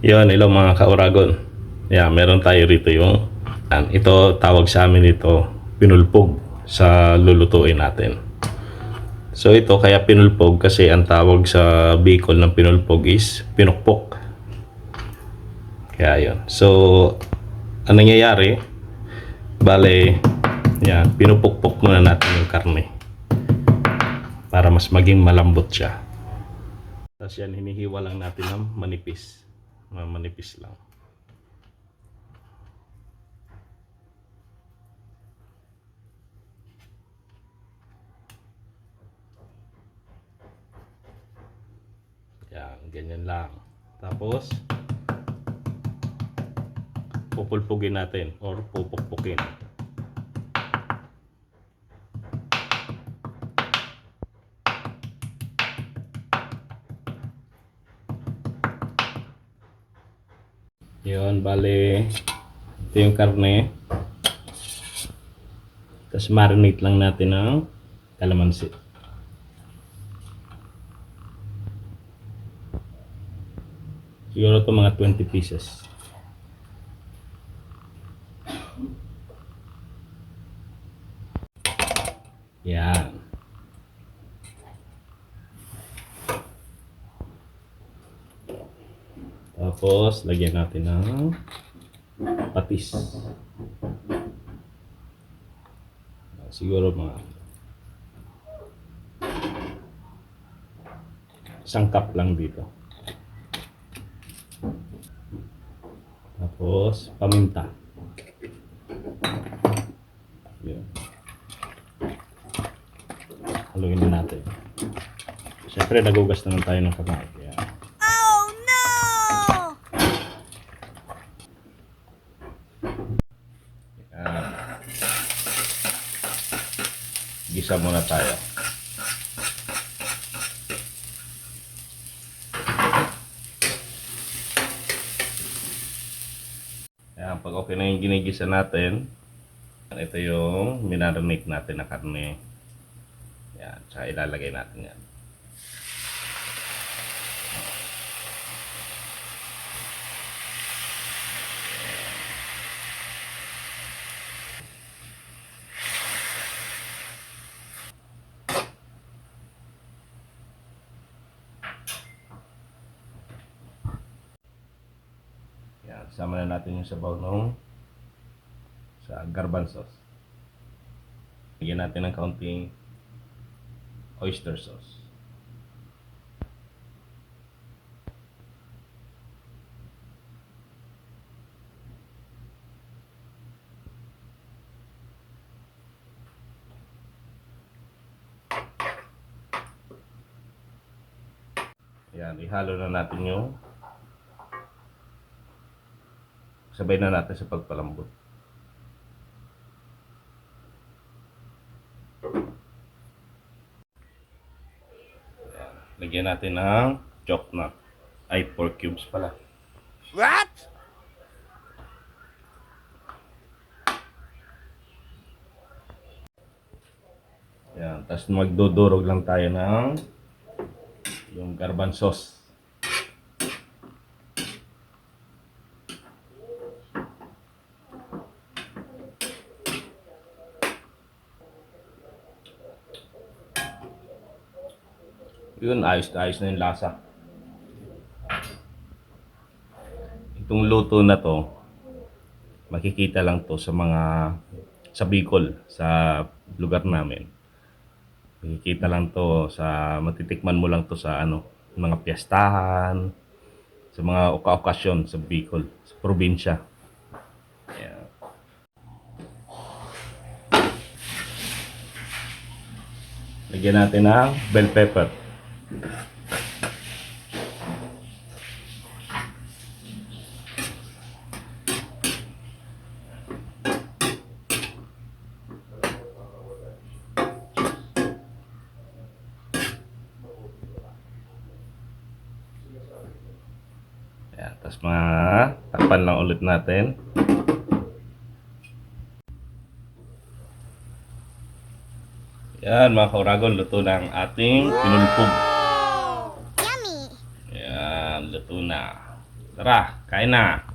Yun, hello mga kauragon. Yeah, meron tayo rito yung ito tawag sa amin ito pinulpog sa lulutuin natin. So ito kaya pinulpog kasi ang tawag sa Bicol ng pinulpog is pinukpok. Kaya yun. So ang nangyayari, bale, yan, pinupukpok muna natin yung karne para mas maging malambot siya. Tapos yan, hinihiwa lang natin ng manipis. Manipis lang. Yan, ganyan lang. Tapos, pupulpugin natin or pupukpukin. Yun, bale, ito yung karne. Tapos marinate lang natin ng kalamansi. Siguro ito mga 20 pieces. Yan. Tapos, lagyan natin ng patis. Siguro mga isang cup lang dito. Tapos, paminta. Yun. Haluin na natin. Siyempre, nagugas naman tayo ng kamay. Yan. Oh no! Yan. Gisa muna tayo. Yan, pag okay na yung ginigisa natin, ito yung minarinate natin na karne. Yan, tsaka ilalagay natin yan. Yan, sama na natin yung sabaw nung sa garbanzos. Lagyan natin ng kaunting oyster sauce. Yan, ihalo na natin yung sabay na natin sa pagpalambot. Yan, lagyan natin ng chopped na ay 4 cubes pala. What? Yan, tapos magdudurog lang tayo ng yung garbanzos. Yun, ayos na yung lasa. Itong luto na to, makikita lang to sa mga sa Bicol, sa lugar namin. Makikita lang to sa matitikman mo lang to sa mga piyestahan, sa mga okasyon sa Bicol, sa probinsya. Ayan. Lagyan natin ng bell pepper. Ayan, tapos takpan lang ulit natin. Yan mga kauragon, luto na ang ating pinulpog. Yummy! Yan, luto na. Tara, kain na.